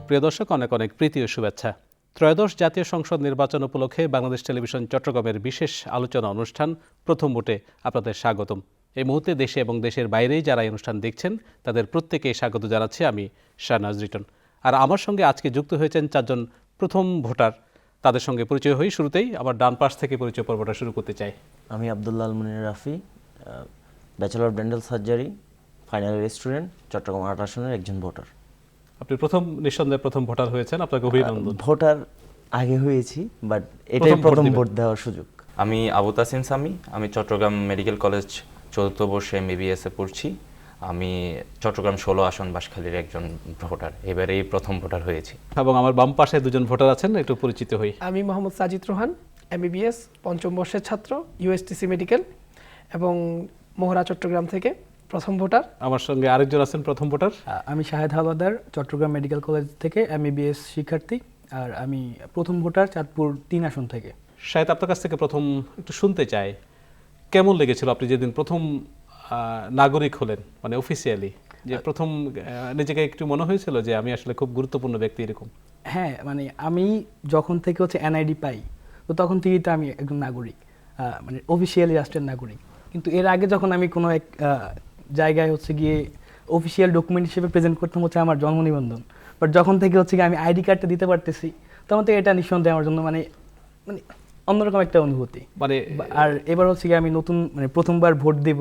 প্রিয় দর্শক, অনেক অনেক প্রীতি ও শুভেচ্ছা। ত্রয়োদশ জাতীয় সংসদ নির্বাচন উপলক্ষে বাংলাদেশ টেলিভিশন চট্টগ্রামের বিশেষ আলোচনা অনুষ্ঠান প্রথম ভোটে আপনাদের স্বাগতম। এই মুহূর্তে দেশে এবং দেশের বাইরেই যারা এই অনুষ্ঠান দেখছেন তাদের প্রত্যেকেই স্বাগত জানাচ্ছি আমি শাহনাজ রিটন। আর আমার সঙ্গে আজকে যুক্ত হয়েছেন চারজন প্রথম ভোটার। তাদের সঙ্গে পরিচয় হই। শুরুতেই আমার ডান পাশ থেকে পরিচয় পর্বটা শুরু করতে চাই। আমি Abdullah Al Munir Rafi, bachelor of dental surgery, final year student, Chittagong ৮ আসনের একজন ভোটার। আপনি নিঃসন্দেহে প্রথম ভোটার হয়েছেন, আপনাকে অভিনন্দন। ভোটার আগে হয়েছি, বাট এটাই প্রথম ভোট দেওয়ার সুযোগ। আমি আবু তাসিম সামি, আমি চট্টগ্রাম মেডিকেল কলেজ চতুর্থ বর্ষে MBBS এ পড়ছি। আমি চট্টগ্রাম 16 আসন বাঁশখালীর একজন ভোটার, এবারেই প্রথম ভোটার হয়েছি। এবং আমার বাম পাশে দুজন ভোটার আছেন, একটু পরিচিত হই। আমি মোহাম্মদ সাজিদ রোহান, MBBS পঞ্চম বর্ষের ছাত্র, USTC মেডিকেল এবং মোহরা চট্টগ্রাম থেকে প্রথম ভোটার। আমার সঙ্গে আরেকজন আছেন প্রথম ভোটার। আমি শাহেদ হাওলাদার, চট্টগ্রাম মেডিকেল কলেজ থেকে MBBS শিক্ষার্থী, আর আমি প্রথম ভোটার চাঁদপুর 3 আসন থেকে। শাহেদ, আপনার কাছ থেকে প্রথম একটু শুনতে চাই, কেমন লেগেছিল আপনি যেদিন প্রথম নাগরিক হলেন, মানে অফিসিয়ালি যে প্রথম নিজেকে একটু মনে হয়েছিল যে আমি আসলে খুব গুরুত্বপূর্ণ ব্যক্তি এরকম? হ্যাঁ, মানে আমি যখন থেকে NID পাই, তো তখন থেকেই তো আমি একজন নাগরিক, মানে অফিসিয়ালি রাষ্ট্রের নাগরিক। কিন্তু এর আগে যখন আমি কোনো এক জায়গায় গিয়ে অফিসিয়াল ডকুমেন্ট হিসেবে প্রেজেন্ট করতাম আমার জন্ম নিবন্ধন, বাট যখন থেকে গিয়ে আমি আইডি কার্ডটা দিতে পারতেছি, তখন থেকে এটা নিঃসন্দেহে আমার জন্য মানে মানে অন্যরকম একটা অনুভূতি। মানে আর এবার গিয়ে আমি নতুন মানে প্রথমবার ভোট দেব,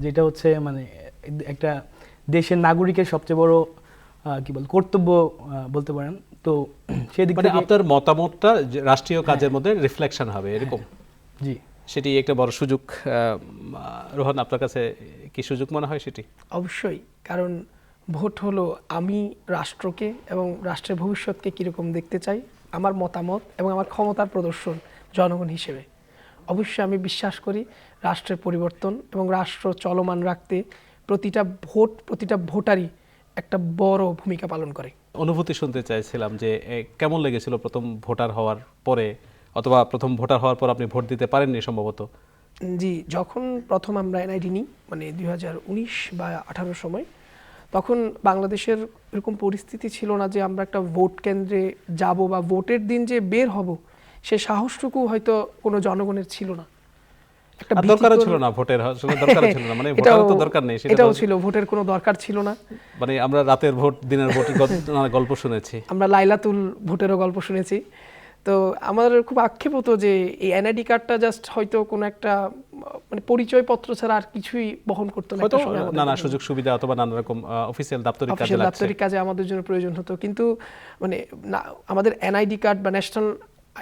যেটা মানে একটা দেশের নাগরিকের সবচেয়ে বড় কর্তব্য বলতে পারেন। তো সেদিক মানে থেকে আপনার মতামতটা রাষ্ট্রীয় কাজের মধ্যে রিফ্লেকশন হবে এরকম। জি, সেটি একটা বড় সুযোগ। রোহন, আপনার কাছে কি সুযোগ মনে হয় সেটি? অবশ্যই, কারণ ভোট হলো আমি রাষ্ট্রকে এবং রাষ্ট্রের ভবিষ্যৎকে কীরকম দেখতে চাই, আমার মতামত এবং আমার ক্ষমতার প্রদর্শন জনগণ হিসেবে। অবশ্যই আমি বিশ্বাস করি রাষ্ট্রের পরিবর্তন এবং রাষ্ট্র চলমান রাখতে প্রতিটা ভোটারই একটা বড় ভূমিকা পালন করে। অনুভূতি শুনতে চাইছিলাম যে কেমন লেগেছিল প্রথম ভোটার হওয়ার পরে, অথবা প্রথম ভোটার হওয়ার পর আপনি ভোট দিতে পারেননি সম্ভবত। জি, যখন প্রথম আমরা NID নিই, মানে 2019 বা 18 সময়, তখন বাংলাদেশের এরকম পরিস্থিতি ছিল না যে আমরা একটা ভোট কেন্দ্রে যাব বা ভোটের দিন যে বের হব, সে সাহসটুকু হয়তো কোনো জনগণের ছিল না। দরকার ছিল না, ভোটের দরকার ছিল না, মানে ভোটার তো দরকার নেই, এটাও ছিল, ভোটের কোনো দরকার ছিল না। মানে আমরা রাতের ভোট, দিনের ভোটের গল্প শুনেছি, আমরা লাইলাতুল ভোটেরও গল্প শুনেছি। তো আমাদের খুব আক্ষেপ হতো যে এই NID কার্ডটা জাস্ট হয়তো কোনো একটা মানে পরিচয় পত্র ছাড়া আর কিছুই বহন করতো না। নানা সুযোগ সুবিধা অথবা নানা রকম অফিসিয়াল দাপ্তরিক কাজে আমাদের জন্য প্রয়োজন হতো, কিন্তু মানে আমাদের NID কার্ড বা ন্যাশনাল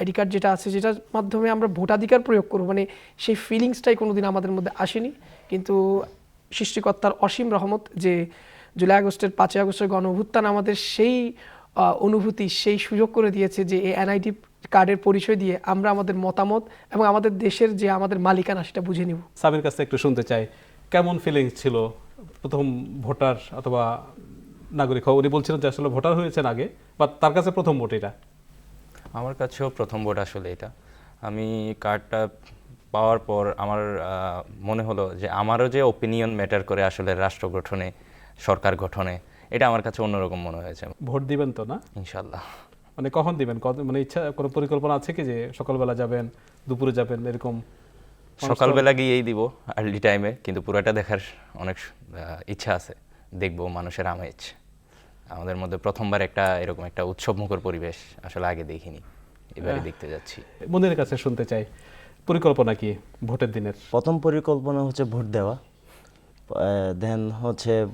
ID কার্ড যেটা আছে, যেটার মাধ্যমে আমরা ভোটাধিকার প্রয়োগ করব, মানে সেই ফিলিংসটাই কোনোদিন আমাদের মধ্যে আসেনি। কিন্তু সৃষ্টিকর্তার অসীম রহমত যে জুলাই আগস্টের 5ই আগস্টের গণ অভ্যুত্থান আমাদের সেই অনুভূতি, সেই সুযোগ করে দিয়েছে যে এই NID কার্ডের পরিচয় দিয়ে আমরা আমাদের মতামত এবং আমাদের দেশের যে আমাদের মালিকানা সেটা বুঝে নিব। সাবির কাছে একটু শুনতে চাই, কেমন ফিলিংস ছিল প্রথম ভোটার অথবা নাগরিক হওয়া? উনি বলছিলেন যে আসলে ভোটার হয়েছেন আগে, বা তার কাছে প্রথম ভোট এটা? আমার কাছেও প্রথম ভোট আসলে এটা। আমি কার্ডটা পাওয়ার পর আমার মনে হলো যে আমারও যে ওপিনিয়ন ম্যাটার করে আসলে রাষ্ট্র গঠনে, সরকার গঠনে, এটা আমার কাছে অন্যরকম মনে হয়েছে। ভোট দিবেন তো না? ইনশাল্লাহ। মানে কখন দিবেন, মানে ইচ্ছা, কোনো পরিকল্পনা আছে কি যে সকালবেলা যাবেন, দুপুরে যাবেন, এরকম? সকালবেলা গিয়েই দিব, আর্লি টাইমে, কিন্তু পুরোটা দেখার অনেক ইচ্ছা আছে। দেখবো মানুষের আমেজ। আমাদের মধ্যে প্রথমবার এরকম একটা উৎসবমুখর পরিবেশ আসলে আগে দেখিনি, এবারে দেখতে যাচ্ছি। মনের কাছে শুনতে চাই, পরিকল্পনা কি ভোটের দিনের? প্রথম পরিকল্পনা ভোট দেওয়া, দেন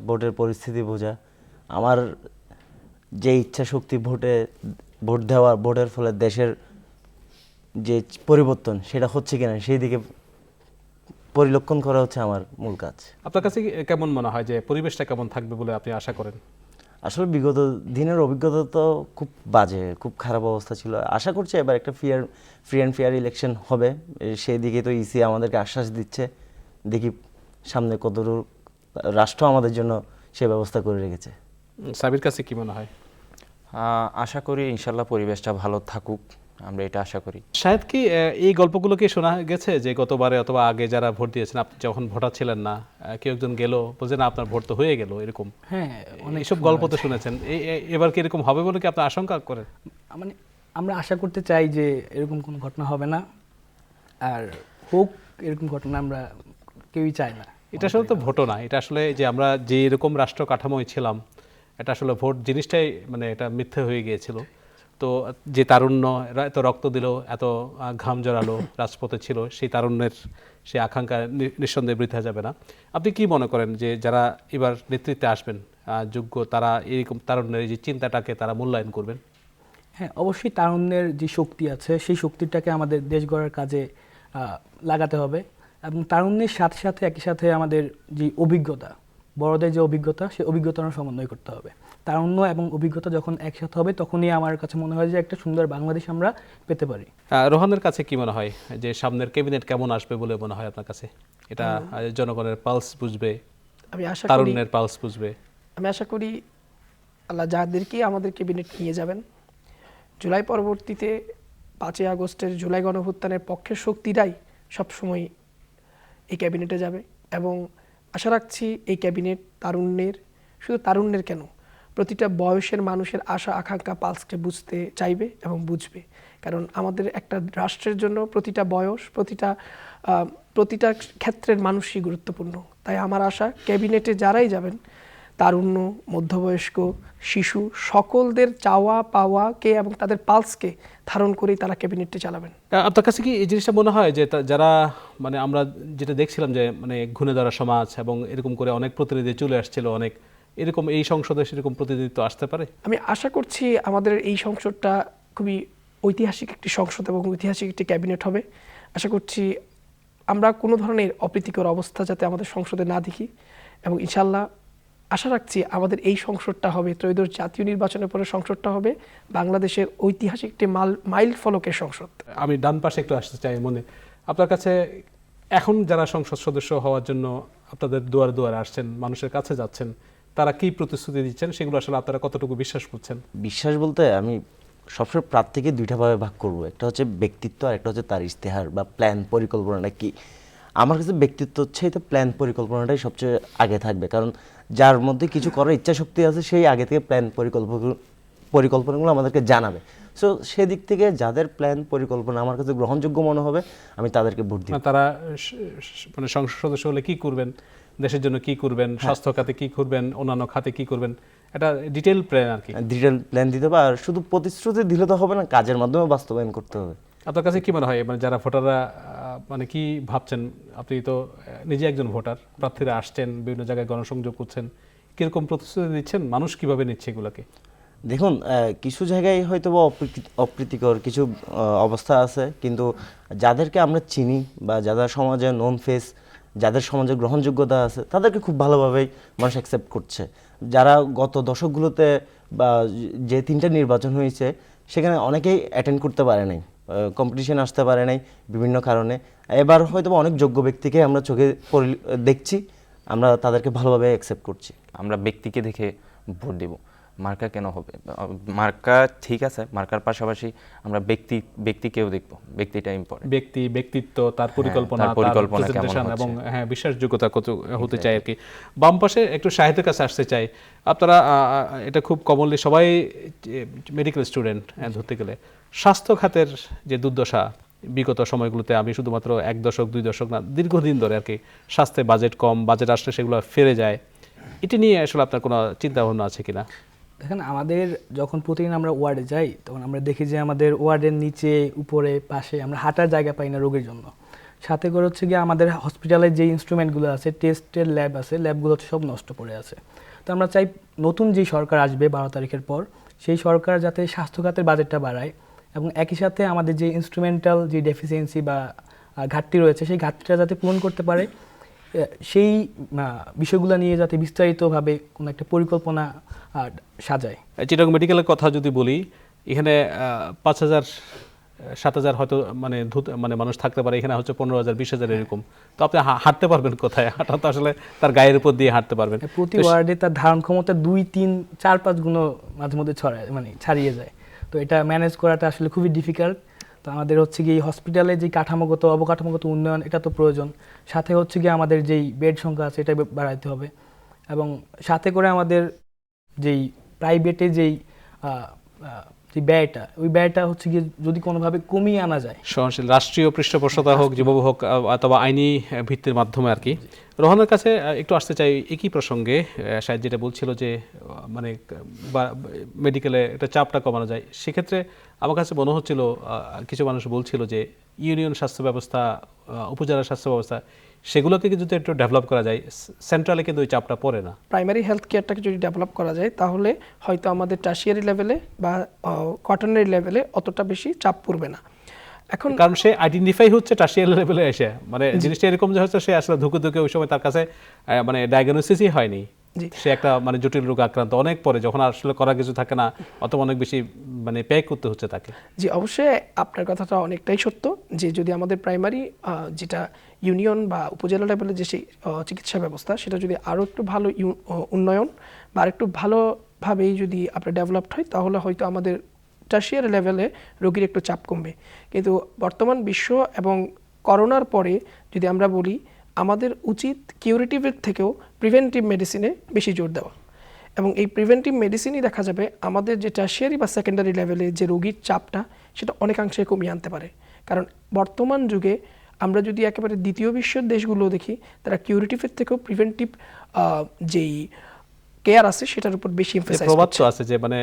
ভোটের পরিস্থিতি বোঝা। আমার যে ইচ্ছা শক্তি ভোট দেওয়া, ভোটের ফলে দেশের যে পরিবর্তন সেটা হচ্ছে কিনা সেই দিকে পরিলক্ষণ করা আমার মূল কাজ। আপনার কাছে কেমন মনে হয় যে পরিবেশটা কেমন থাকবে বলে আপনি আশা করেন? আসলে বিগত দিনের অভিজ্ঞতা তো খুব বাজে, খুব খারাপ অবস্থা ছিল। আশা করছি এবার একটা ফ্রি অ্যান্ড ফেয়ার ইলেকশন হবে, সেই দিকে তো ইসি আমাদেরকে আশ্বাস দিচ্ছে। দেখি সামনে কতদূর রাষ্ট্র আমাদের জন্য সে ব্যবস্থা করে রেখেছে। সাবির কাছে কি মনে হয়? আশা করি ইনশাল্লাহ পরিবেশটা ভালো থাকুক। আমরা এটা আশা করি। শায়দ কি এই গল্পগুলো কি শোনা গেছে যে গতবারে অথবা আগে যারা ভোট দিয়েছেন, আপনি যখন ভোটার ছিলেন না, কেউ একজন গেল বলছে না আপনার ভোট তো হয়ে গেল, এরকম হ্যাঁ, অনেক এইসব গল্প তো শুনেছেন। এবার কি এরকম হবে বলে কি আপনি আশঙ্কা করেন? মানে আমরা আশা করতে চাই যে এরকম কোনো ঘটনা হবে না, আর হোক এরকম ঘটনা আমরা কেউই চাই না। এটা আসলে তো ভোটও না, এটা আসলে যে আমরা যে এরকম রাষ্ট্র কাঠামোয় ছিলাম, এটা আসলে ভোট জিনিসটাই মানে এটা মিথ্যে হয়ে গিয়েছিল। তো যে তারুণ্য এরা এত রক্ত দিল, এত ঘাম জড়ালো, রাজপথে ছিল, সেই তারুণ্যের সেই আকাঙ্ক্ষা নিঃসন্দেহে বৃথা যাবে না। আপনি কি মনে করেন যে যারা এবার নেতৃত্বে আসবেন যোগ্য, তারা এরকম তারুণ্যের এই যে চিন্তাটাকে তারা মূল্যায়ন করবেন? হ্যাঁ, অবশ্যই তারুণ্যের যে শক্তি আছে সেই শক্তিটাকে আমাদের দেশ গড়ার কাজে লাগাতে হবে, এবং তারুণ্যের সাথে সাথে একই সাথে আমাদের যে অভিজ্ঞতা, বড়দের যে অভিজ্ঞতা, সেই অভিজ্ঞতার সমন্বয় করতে হবে। তারুণ্য এবং অভিজ্ঞতা যখন একসাথে হবে তখনই আমার কাছে মনে হয় যে একটা সুন্দর বাংলাদেশ আমরা পেতে পারি। রোহানের কাছে কি মনে হয় যে সামনের ক্যাবিনেট কেমন আসবে বলে মনে হয় আপনার কাছে? এটা জনগণের পালস বুঝবে, আমি আশা করি তারুণ্যের পালস বুঝবে? আমি আশা করি আল্লাহ যাদেরকে আমাদের ক্যাবিনেট নিয়ে যাবেন, জুলাই পরবর্তীতে 5ই আগস্টের জুলাই গণঅভ্যুত্থানের পক্ষের শক্তিটাই সবসময় এই ক্যাবিনেটে যাবে। এবং আশা রাখছি এই ক্যাবিনেট তারুণ্যের, শুধু তারুণ্যের কেন, প্রতিটা বয়সের মানুষের আশা আকাঙ্ক্ষা পালসকে বুঝতে চাইবে এবং বুঝবে। কারণ আমাদের একটা রাষ্ট্রের জন্য প্রতিটা বয়স, প্রতিটা ক্ষেত্রের মানুষই গুরুত্বপূর্ণ। তাই আমার আশা ক্যাবিনেটে যারাই যাবেন, তারুণ্য, মধ্যবয়স্ক, শিশু, সকলদের চাওয়া পাওয়াকে এবং তাদের পালসকে ধারণ করেই তারা ক্যাবিনেটে চালাবেন। আপনার কাছে কি এই জিনিসটা মনে হয় যে যারা মানে আমরা যেটা দেখছিলাম যে মানে ঘুণে ধরা সমাজ এবং এরকম করে অনেক প্রতিনিধি চলে আসছিল, অনেক এরকম এই সংসদে সেরকম প্রতিনিধিত্ব আসতে পারে? আমি আশা করছি আমাদের এই সংসদটা খুবই ঐতিহাসিক একটি সংসদ এবং ঐতিহাসিক একটি ক্যাবিনেট হবে। আশা করছি আমরা কোনো ধরনের অপ্রীতিকর অবস্থা যাতে আমাদের সংসদে না দেখি, এবং ইনশাল্লাহ আশা রাখছি আমাদের এই সংসদটা হবে, ত্রয়োদশ জাতীয় নির্বাচনের পরে সংসদটা হবে বাংলাদেশের ঐতিহাসিক একটি মাইল ফলকের সংসদ। আমি ডান পাশে একটু আসতে চাই। মনে আপনার কাছে এখন যারা সংসদ সদস্য হওয়ার জন্য আপনাদের দুয়ারে দুয়ারে আসছেন, মানুষের কাছে যাচ্ছেন, তারা কি প্রতিশ্রুতি দিচ্ছেন, সেগুলো আসলে আপনারা কতটুকু বিশ্বাস করছেন? বিশ্বাস বলতে আমি সবসময় প্রার্থীকে দুইটা ভাবে ভাগ করব, একটা হচ্ছে ব্যক্তিত্ব আর একটা হচ্ছে তার ইশতেহার বা প্ল্যান, পরিকল্পনাটা কি। আমার কাছে ব্যক্তিত্ব হচ্ছে এটা, প্ল্যান পরিকল্পনাটাই সবচেয়ে আগে থাকবে, কারণ যার মধ্যে কিছু করার ইচ্ছা শক্তি আছে সেই আগে থেকে প্ল্যান পরিকল্পনাগুলো আমাদেরকে জানাবে। সো সেদিক থেকে যাদের প্ল্যান পরিকল্পনা আমার কাছে গ্রহণযোগ্য মনে হবে আমি তাদেরকে ভোট দিব। তারা মানে সংসদ সদস্য হলে কি করবেন, দেশের জন্য কি করবেন, স্বাস্থ্য খাতে কি করবেন, অন্যান্য খাতে কি করবেন, এটা ডিটেইল প্ল্যান আর কি। ডিটেল প্ল্যান দিতে হবে, আর শুধু প্রতিশ্রুতি দিলে তো হবে না, কাজের মাধ্যমে বাস্তবায়ন করতে হবে। আপনার কাছে কি মনে হয় মানে যারা ভোটাররা মানে কি ভাবছেন? আপনি তো নিজে একজন ভোটার, প্রার্থীরা আসছেন, বিভিন্ন জায়গায় গণসংযোগ করছেন, কিরকম প্রতিশ্রুতি দিচ্ছেন, মানুষ কিভাবে নিচ্ছে এগুলোকে? দেখুন, কিছু জায়গায় হয়তো বা অপ্রীতিকর কিছু অবস্থা আছে, কিন্তু যাদেরকে আমরা চিনি বা যাদের সমাজে নন ফেস, যাদের সমাজে গ্রহণযোগ্যতা আছে, তাদেরকে খুব ভালোভাবেই মানুষ অ্যাকসেপ্ট করছে। যারা গত দশকগুলোতে বা যে 3টা নির্বাচন হয়েছে সেখানে অনেকেই অ্যাটেন্ড করতে পারে নাই, কম্পিটিশন আসতে পারে নাই বিভিন্ন কারণে। এবার হয়তো অনেক যোগ্য ব্যক্তিকে আমরা চোখে দেখছি, আমরা তাদেরকে ভালোভাবে অ্যাকসেপ্ট করছি। আমরা ব্যক্তিকে দেখে ভোট দেব, মার্কা কেন হবে? মার্কা ঠিক আছে, মার্কার পাশাপাশি আমরা ব্যক্তিকেও দেখবো, ব্যক্তিটা ইম্পর্টেন্ট। ব্যক্তিত্ব, তার পরিকল্পনা, তার পরিকল্পনা তার কেমন presentation হচ্ছে। এবং হ্যাঁ বিশ্বাসযোগ্যতা কত হতে চাই আর কি। বাম পাশে একটু সাহিত্যের কাছে আসতে চাই। আপনারা এটা খুব কমনলি সবাই মেডিকেল স্টুডেন্ট ধরতে গেলে, স্বাস্থ্য খাতের যে দুর্দশা বিগত সময়গুলোতে, আমি শুধুমাত্র 1 দশক 2 দশক না, দীর্ঘদিন ধরে আর কি, স্বাস্থ্যে বাজেট কম, বাজেট আসলে সেগুলো ফিরে যায়, এটা নিয়ে আসলে আপনার কোনো চিন্তা ভাবনা আছে কিনা? দেখেন, আমাদের যখন প্রতিদিন আমরা ওয়ার্ডে যাই তখন আমরা দেখি যে আমাদের ওয়ার্ডের নিচে, উপরে, পাশে আমরা হাঁটার জায়গা পাই না রোগীর জন্য। সাথে করে হচ্ছে গিয়ে আমাদের হসপিটালের যে ইনস্ট্রুমেন্টগুলো আছে, টেস্টের ল্যাব আছে, ল্যাবগুলো হচ্ছে সব নষ্ট পড়ে আছে। তো আমরা চাই নতুন যে সরকার আসবে 12 তারিখের পর, সেই সরকার যাতে স্বাস্থ্য খাতের বাজেটটা বাড়ায় এবং একই সাথে আমাদের যে ইনস্ট্রুমেন্টাল যে ডেফিসিয়েন্সি বা ঘাটতি রয়েছে সেই ঘাটতিটা যাতে পূরণ করতে পারে, সেই বিষয়গুলো নিয়ে যাতে বিস্তারিতভাবে কোনো একটা পরিকল্পনা সাজায়। চিটাগং মেডিকেলের কথা যদি বলি, এখানে 5,000-7,000 হয়তো মানে মানুষ থাকতে পারে, এখানে হচ্ছে 15,000 20,000 এরকম। তো আপনি হাঁটতে পারবেন কোথায়? হাঁটা তো আসলে তার গায়ের উপর দিয়ে হাঁটতে পারবেন। প্রতি ওয়ার্ডে তার ধারণ ক্ষমতা 2, 3, 4, 5 গুণ মাঝে মধ্যে ছাড়িয়ে যায়। তো এটা ম্যানেজ করাটা আসলে খুবই ডিফিকাল্ট। তো আমাদের হচ্ছে গিয়ে হসপিটালে যে কাঠামোগত অবকাঠামোগত উন্নয়ন এটা তো প্রয়োজন, সাথে হচ্ছে গিয়ে আমাদের যেই বেড সংখ্যা আছে এটা বাড়াইতে হবে, এবং সাথে করে আমাদের যেই প্রাইভেটে যেই যে ব্যয়টা, ওই ব্যয়টা হচ্ছে গিয়ে যদি কোনোভাবে কমিয়ে আনা যায়। সহনশীল রাষ্ট্রীয় পৃষ্ঠপোষকতা হোক, যেভাবে হোক, অথবা আইনি ভিত্তির মাধ্যমে আর কি। রোহানের কাছে একটু আসতে চাই একই প্রসঙ্গে। শাহেদ যেটা বলছিল যে মানে মেডিকেলে একটা চাপটা কমানো যায়, সেক্ষেত্রে আমার কাছে মনে হচ্ছিল কিছু মানুষ বলছিল যে ইউনিয়ন স্বাস্থ্য ব্যবস্থা, উপজেলা স্বাস্থ্য ব্যবস্থা, সেগুলোকে যদি একটু ডেভেলপ করা যায়, সেন্ট্রালে কিন্তু ওই চাপটা পড়ে না। প্রাইমারি হেলথ কেয়ারটাকে যদি ডেভেলপ করা যায় তাহলে হয়তো আমাদের টার্সিয়ারি লেভেলে বা কোয়াটারনারি লেভেলে অতটা বেশি চাপ পড়বে না। এখন কারণ সে আইডেন্টিফাই হচ্ছে টার্সিয়ারি লেভেলে এসে, মানে জিনিসটা এরকম যে হচ্ছে সে আসলে ধুকে ধুকে ওই সময় তার কাছে মানে ডায়াগনোসিসই হয়নি, সে একটা মানে জটিল রোগ আক্রান্ত অনেক পরে, যখন আসলে করার কিছু থাকে না, অথবা অনেক বেশি মানে পে করতে হচ্ছে তাকে। জি, অবশ্যই আপনার কথাটা অনেকটাই সত্য যে যদি আমাদের প্রাইমারি যেটা ইউনিয়ন বা উপজেলা লেভেলে যে সেই চিকিৎসা ব্যবস্থা, সেটা যদি আরও একটু ভালো উন্নয়ন বা আরেকটু ভালোভাবেই যদি আপনার ডেভেলপড হয়, তাহলে হয়তো আমাদের টার্সিয়ারি লেভেলে রোগীর একটু চাপ কমবে। কিন্তু বর্তমান বিশ্ব এবং করোনার পরে যদি আমরা বলি, আমাদের উচিত কিউরেটিভের থেকেও প্রিভেন্টিভ মেডিসিনে বেশি জোর দেওয়া, এবং এই প্রিভেন্টিভ মেডিসিনই দেখা যাবে আমাদের যে টার্সিয়ারি বা সেকেন্ডারি লেভেলে যে রোগীর চাপটা সেটা অনেকাংশে কমিয়ে আনতে পারে। কারণ বর্তমান যুগে আমরা যদি একেবারে দ্বিতীয় বিশ্বের দেশগুলো দেখি, তারা কিউরেটিভের থেকেও প্রিভেন্টিভ যেই কেয়ার আছে সেটার উপর বেশি এমফাসাইজ প্রবাদ তো আছে যে মানে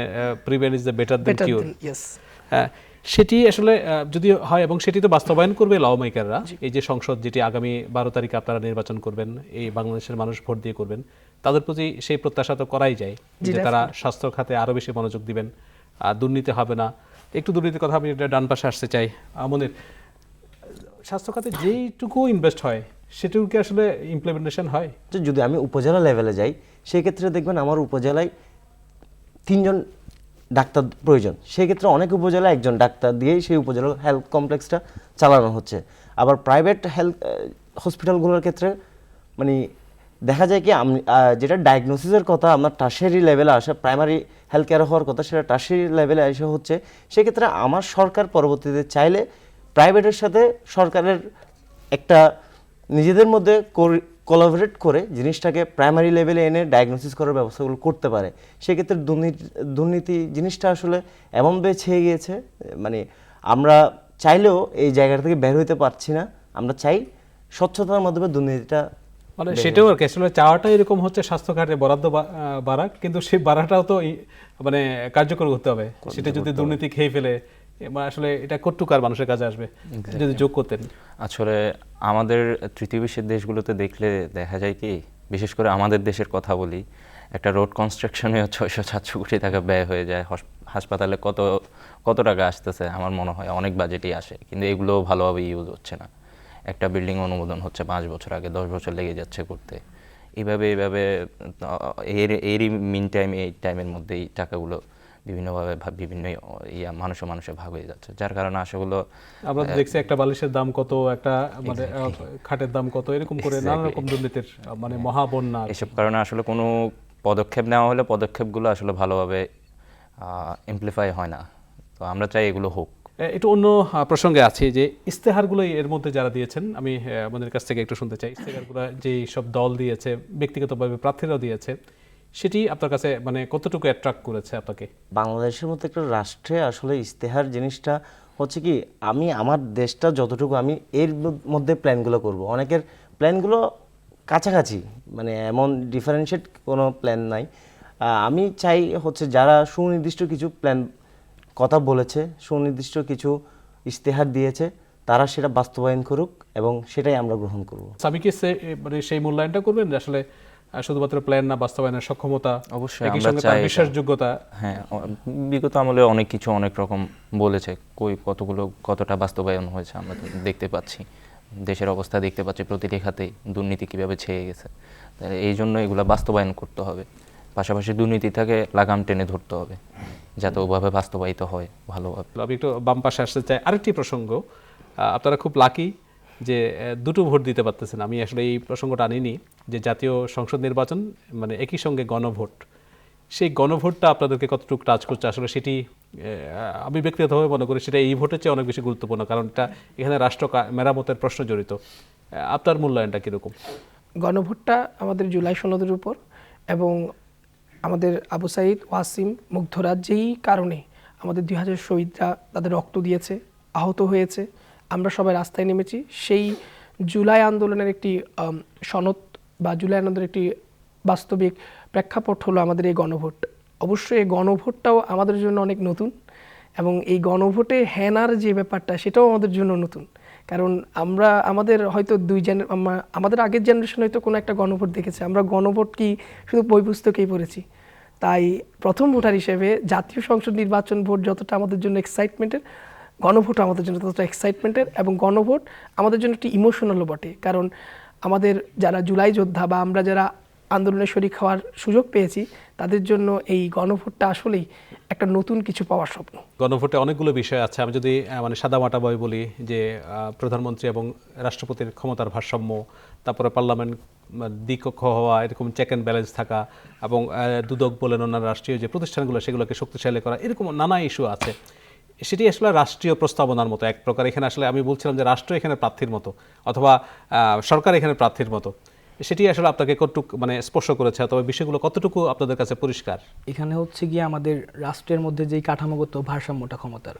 prevent is the better than cure. হ্যাঁ, সেটি আসলে যদি হয়, এবং সেটি তো বাস্তবায়ন করবে ল মেকাররা। এই যে সংসদ যেটি আগামী 12 তারিখে আপনারা নির্বাচন করবেন, এই বাংলাদেশের মানুষ ভোট দিয়ে করবেন, তাদের প্রতি সেই প্রত্যাশা তো করাই যায় যে তারা স্বাস্থ্য খাতে আরো বেশি মনোযোগ দিবেন, দুর্নীতি হবে না। একটু দুর্নীতির কথা আমি ডান পাশে আসতে চাই। আমাদের স্বাস্থ্য খাতে যেইটুকু ইনভেস্ট হয় সেটুকু কি আসলে ইমপ্লিমেন্টেশন হয়? যদি আমি উপজেলা লেভেলে যাই, সেই ক্ষেত্রে দেখবেন আমার উপজেলায় 3 জন ডাক্তার প্রয়োজন, সেক্ষেত্রে অনেক উপজেলায় 1 জন ডাক্তার দিয়েই সেই উপজেলা হেলথ কমপ্লেক্সটা চালানো হচ্ছে। আবার প্রাইভেট হেলথ হসপিটালগুলোর ক্ষেত্রে মানে দেখা যায় কি, যেটা ডায়াগনোসিসের কথা আপনার টার্সিয়ারি লেভেলে আসে, প্রাইমারি হেলথ কেয়ার হওয়ার কথা সেটা টার্সিয়ারি লেভেলে এসে হচ্ছে। সেক্ষেত্রে আমার সরকার পরবর্তীতে চাইলে প্রাইভেটের সাথে সরকারের একটা নিজেদের মধ্যে কোলাবোরেট করে জিনিসটাকে প্রাইমারি লেভেলে এনে ডায়াগনোসিস করার ব্যবস্থাগুলো করতে পারে। সেক্ষেত্রে দুর্নীতি জিনিসটা আসলে এমনভাবে ছেয়ে গিয়েছে, মানে আমরা চাইলেও এই জায়গা থেকে বের হইতে পারছি না। আমরা চাই স্বচ্ছতার মাধ্যমে দুর্নীতিটা, মানে সেটাও আর কি আসলে চাওয়াটা এরকম হচ্ছে স্বাস্থ্য খাতে বরাদ্দ বাড়াক, কিন্তু সেই বাড়াটাও তো মানে কার্যকর করতে হবে। সেটা যদি দুর্নীতি খেয়ে ফেলে, আসলে এটা কটুকার মানুষের কাছে আসবে যদি যোগ করতেন। আসলে আমাদের তৃতীয় বিশ্বের দেশগুলোতে দেখলে দেখা যায় কি, বিশেষ করে আমাদের দেশের কথা বলি, একটা রোড কনস্ট্রাকশনে 600-700 কোটি টাকা ব্যয় হয়ে যায়। হাসপাতালে কত টাকা আসতেছে, আমার মনে হয় অনেক বাজেটই আসে, কিন্তু এগুলো ভালোভাবে ইউজ হচ্ছে না। একটা বিল্ডিং অনুমোদন হচ্ছে 5 বছর আগে, 10 বছর লেগে যাচ্ছে করতে। এইভাবে এরই মিন টাইম, এই টাইমের মধ্যেই টাকাগুলো বিভিন্নভাবে বিভিন্ন মানুষে ভাগ হয়ে যাচ্ছে, যার কারণে আশাগুলো আমরা দেখছি একটা বালিশের দাম কত, একটা মানে খাটের দাম কত, এরকম করে নানা রকম দুর্নীতির মানে মহাবন্যা। এসব কারণে আসলে কোনো পদক্ষেপ নেওয়া হলে পদক্ষেপগুলো আসলে ভালোভাবে এমপ্লিফাই হয় না। তো আমরা চাই এগুলো হোক। একটু অন্য প্রসঙ্গে আছে যে ইস্তেহারগুলো এর মধ্যে যারা দিয়েছেন, আমি আমাদের কাছ থেকে একটু শুনতে চাই। ইস্তেহারগুলো যে সব দল দিয়েছে, ব্যক্তিগতভাবে প্রার্থীরাও দিয়েছে, সেটি আপনার কাছে মানে কতটুকু অ্যাট্রাক্ট করেছে আপনাকে? বাংলাদেশের মতো একটা রাষ্ট্রে আসলে ইস্তেহার জিনিসটা হচ্ছে কি, আমি আমার দেশটা যতটুকু আমি এর মধ্যে প্ল্যানগুলো করব, অনেকের প্ল্যানগুলো কাছাকাছি, মানে এমন ডিফারেন্সিয়েট কোনো প্ল্যান নাই। আমি চাই হচ্ছে যারা সুনির্দিষ্ট কিছু প্ল্যান কথা বলেছে, সুনির্দিষ্ট কিছু ইস্তেহার দিয়েছে, তারা সেটা বাস্তবায়ন করুক এবং সেটাই আমরা গ্রহণ করব। আমি কি মানে সেই মূল্যায়নটা করবেন যে আসলে শুধুমাত্র প্ল্যান না, বাস্তবায়নের সক্ষমতা, অবশ্যই একই আমরা সঙ্গে তার চাই বিশ্বাসযোগ্যতা। হ্যাঁ, বিগত আমলে অনেক কিছু অনেক রকম বলেছে, কতটা বাস্তবায়ন হয়েছে আমরা তো দেখতে পাচ্ছি। দেশের অবস্থা দেখতে পাচ্ছি, প্রতিটি খাতে দুর্নীতি কীভাবে ছেয়ে গেছে। এই জন্য এগুলো বাস্তবায়ন করতে হবে, পাশাপাশি দুর্নীতি থেকে লাগাম টেনে ধরতে হবে যাতে ওভাবে বাস্তবায়িত হয় ভালোভাবে। আমি একটু বাম পাশে আসতে চাই। আরেকটি প্রসঙ্গ, আপনারা খুব লাকি যে দুটো ভোট দিতে পারতেছেন। আমি আসলে এই প্রসঙ্গটা আনিনি যে জাতীয় সংসদ নির্বাচন মানে একই সঙ্গে গণভোট, সেই গণভোটটা আপনাদেরকে কতটুকু টাচ করছে, আসলে সেটি আমি ব্যক্তিগতভাবে মনে করি সেটা এই ভোটের চেয়ে অনেক বেশি গুরুত্বপূর্ণ, কারণ এটা এখানে রাষ্ট্র মেরামতের প্রশ্ন জড়িত। আপনার মূল্যায়নটা কীরকম? গণভোটটা আমাদের জুলাই সনদের উপর, এবং আমাদের আবু সাইদ, ওয়াসিম, মুগ্ধরাজ যেই কারণে আমাদের 2000 শহীদরা তাদের রক্ত দিয়েছে, আহত হয়েছে, আমরা সবাই রাস্তায় নেমেছি, সেই জুলাই আন্দোলনের একটি সনদ বা জুলাই আন্দোলনের একটি বাস্তবিক প্রেক্ষাপট হলো আমাদের এই গণভোট। অবশ্যই এই গণভোটটাও আমাদের জন্য অনেক নতুন, এবং এই গণভোটে হ্যানার যে ব্যাপারটা সেটাও আমাদের জন্য নতুন। কারণ আমাদের হয়তো আমাদের আগের জেনারেশন হয়তো কোনো একটা গণভোট দেখেছে, আমরা গণভোট কি শুধু বই পুস্তকেই পড়েছি। তাই প্রথম ভোটার হিসেবে জাতীয় সংসদ নির্বাচন ভোট যতটা আমাদের জন্য এক্সাইটমেন্টের, গণভোট আমাদের জন্য ততটা এক্সাইটমেন্টের, এবং গণভোট আমাদের জন্য একটি ইমোশনালও বটে। কারণ আমাদের যারা জুলাই যোদ্ধা বা আমরা যারা আন্দোলনে শরিক হওয়ার সুযোগ পেয়েছি, তাদের জন্য এই গণভোটটা আসলেই একটা নতুন কিছু পাওয়ার স্বপ্ন। গণভোটে অনেকগুলো বিষয় আছে। আমি যদি মানে সাদামাটা বই বলি যে প্রধানমন্ত্রী এবং রাষ্ট্রপতির ক্ষমতার ভারসাম্য, তারপরে পার্লামেন্ট দ্বিকক্ষ হওয়া, এরকম চেক অ্যান্ড ব্যালেন্স থাকা, এবং দুদক বলেন অন্যান্য রাষ্ট্রীয় যে প্রতিষ্ঠানগুলো সেগুলোকে শক্তিশালী করা, এরকম নানা ইস্যু আছে। সেটি আসলে রাষ্ট্রীয় প্রস্তাবনার মতো এক প্রকার। এখানে আসলে আমি বলছিলাম যে রাষ্ট্র এখানে প্রার্থীর মতো, অথবা সরকার এখানে প্রার্থীর মতো। সেটি আসলে আপনাকে কতটুকু মানে স্পর্শ করেছে, অথবা বিষয়গুলো কতটুকু আপনাদের কাছে পরিষ্কার? এখানে হচ্ছে গিয়ে আমাদের রাষ্ট্রের মধ্যে যেই কাঠামোগত ভারসাম্যটা ক্ষমতার,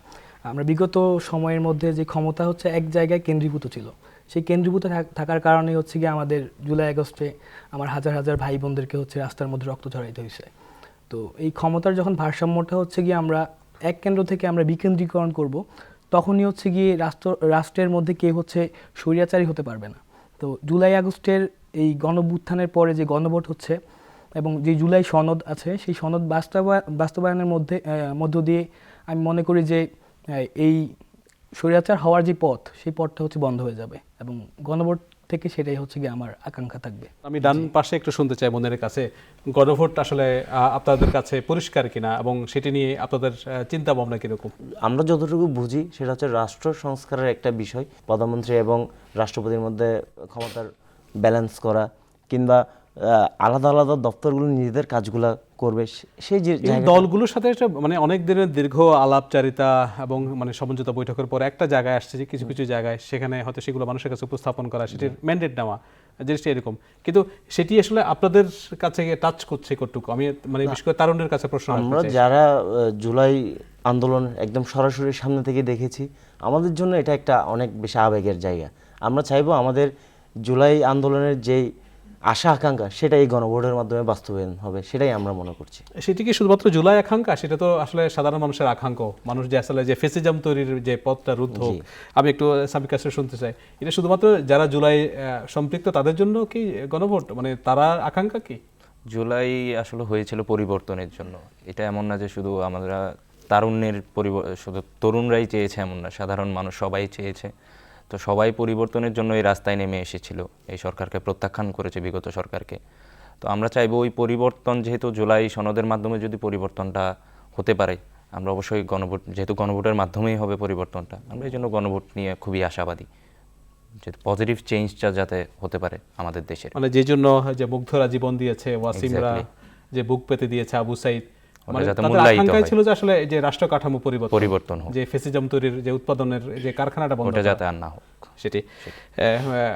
আমরা বিগত সময়ের মধ্যে যে ক্ষমতা হচ্ছে এক জায়গায় কেন্দ্রীভূত ছিল, সেই কেন্দ্রীভূত থাকার কারণে হচ্ছে গিয়ে আমাদের জুলাই আগস্টে আমার হাজার হাজার ভাই বোনদেরকে হচ্ছে রাস্তার মধ্যে রক্ত ঝরাইতে হয়েছে। তো এই ক্ষমতার যখন ভারসাম্যটা হচ্ছে গিয়ে আমরা এক কেন্দ্র থেকে আমরা বিকেন্দ্রীকরণ করব, তখনই হচ্ছে গিয়ে রাষ্ট্রের মধ্যে কেউ হচ্ছে স্বৈরাচারী হতে পারবে না। তো জুলাই আগস্টের এই গণভ্যুত্থানের পরে যে গণভোট হচ্ছে এবং যে জুলাই সনদ আছে, সেই সনদ বাস্তবায়নের মধ্য দিয়ে আমি মনে করি যে এই স্বৈরাচার হওয়ার যে পথ, সেই পথটা হচ্ছে বন্ধ হয়ে যাবে, এবং গণভোট থেকে সেটাই হচ্ছে গিয়ে আমার আকাঙ্ক্ষা থাকবে। আমি ডান পাশে একটু শুনতে চাই মনের কাছে, গণভোট আসলে আপনাদের কাছে পরিষ্কার কিনা, এবং সেটি নিয়ে আপনাদের চিন্তা ভাবনা কিরকম? আমরা যতটুকু বুঝি সেটা হচ্ছে রাষ্ট্র সংস্কারের একটা বিষয়, প্রধানমন্ত্রী এবং রাষ্ট্রপতির মধ্যে ক্ষমতার ব্যালেন্স করা, কিংবা আলাদা আলাদা দপ্তরগুলো নিজেদের কাজগুলা করবে, সেই যে দলগুলোর সাথে একটা মানে অনেক দিনের দীর্ঘ আলাপচারিতা এবং মানে সমঝোতা বৈঠকের পর একটা জায়গায় আসছে যে কিছু কিছু জায়গায়, সেখানে হয়তো সেগুলো মানুষের কাছে উপস্থাপন করা, সেটির ম্যান্ডেট নেওয়া, জিনিসটা এরকম। কিন্তু সেটি আসলে আপনাদের কাছে টাচ করছে কতটুকু? আমি মানে বিশেষ করে তারুণের কাছে প্রশ্ন। আমরা যারা জুলাই আন্দোলন একদম সরাসরি সামনে থেকে দেখেছি, আমাদের জন্য এটা একটা অনেক বেশি আবেগের জায়গা। আমরা চাইবো আমাদের জুলাই আন্দোলনের যেই আশা আকাঙ্ক্ষা সেটা এই গণভোটের মাধ্যমে বাস্তবায়ন হবে, সেটাই আমরা মনে করছি। সেটি কি শুধুমাত্র জুলাই আকাঙ্ক্ষা? সেটা তো আসলে সাধারণ মানুষের আকাঙ্ক্ষা, মানুষ যে আসলে যে ফেসিজম তৈরির যে পথটা রুদ্ধ হোক। আমি একটু সাবিক কাছে শুনতে চাই, এটা শুধুমাত্র যারা জুলাই সম্পৃক্ত তাদের জন্য কি গণভোট, মানে তারা আকাঙ্ক্ষা কি? জুলাই আসলে হয়েছিল পরিবর্তনের জন্য। এটা এমন না যে শুধু আমরা তারুণ্যের শুধু তরুণরাই চেয়েছে এমন না, সাধারণ মানুষ সবাই চেয়েছে। তো সবাই পরিবর্তনের জন্য এই রাস্তায় নেমে এসেছিল, এই সরকারকে প্রত্যাখ্যান করেছে, বিগত সরকারকে। তো আমরা চাইবো ওই পরিবর্তন, যেহেতু জুলাই সনদের মাধ্যমে যদি পরিবর্তনটা হতে পারে, আমরা অবশ্যই গণভোট, যেহেতু গণভোটের মাধ্যমেই হবে পরিবর্তনটা, আমরা এই জন্য গণভোট নিয়ে খুবই আশাবাদী যে পজিটিভ চেঞ্জটা যাতে হতে পারে আমাদের দেশের। মানে যে জন্য যে মুগ্ধরা জীবন দিয়েছে, ওয়াসিমরা যে বুক পেতে দিয়েছে, আবু সাইদ, মানে তাদের আকাঙ্ক্ষা ছিল যে আসলে যে রাষ্ট্র কাঠামো পরিবর্তন হোক, যে ফেসিজম তৈরির যে উৎপাদনের যে কারখানাটা বন্ধ যাতে আর না হোক। সেটি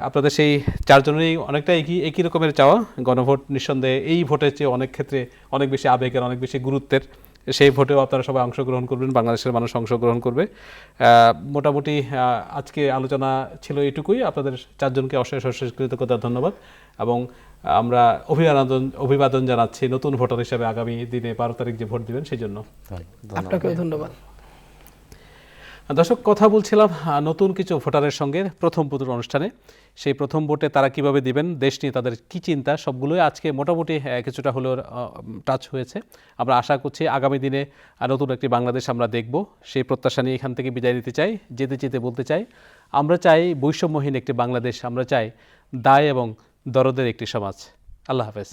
আপনাদের সেই চারজনেরই অনেকটা একই রকমের চাওয়া। গণভোট নিঃসন্দেহে এই ভোটের চেয়ে অনেক ক্ষেত্রে অনেক বেশি আবেগের, অনেক বেশি গুরুত্বের। সেই ভোটেও আপনারা সবাই অংশগ্রহণ করবেন, বাংলাদেশের মানুষ অংশগ্রহণ করবে। মোটামুটি আজকে আলোচনা ছিল এটুকুই। আপনাদের চারজনকে অশেষ অশেষ কৃতজ্ঞতা, ধন্যবাদ, এবং আমরা অভিবাদন জানাচ্ছি নতুন ভোটার হিসেবে আগামী দিনে 12 তারিখ যে ভোট দিবেন সেই জন্য। আপনাকেও ধন্যবাদ। দর্শক, কথা বলছিলাম নতুন কিছু ভোটারের সঙ্গে প্রথম ভোটের অনুষ্ঠানে। সেই প্রথম ভোটে তারা কিভাবে দিবেন, দেশ নিয়ে তাদের কি চিন্তা, সবগুলোই আজকে মোটামুটি কিছুটা হলেও টাচ হয়েছে। আমরা আশা করছি আগামী দিনে নতুন একটি বাংলাদেশ আমরা দেখব। সেই প্রত্যাশা নিয়ে এখান থেকে বিদায় নিতে চাই। যেতে যেতে বলতে চাই, আমরা চাই বৈষম্যহীন একটি বাংলাদেশ, আমরা চাই দায় এবং দরদের একটি সমাজ। আল্লাহ হাফেজ।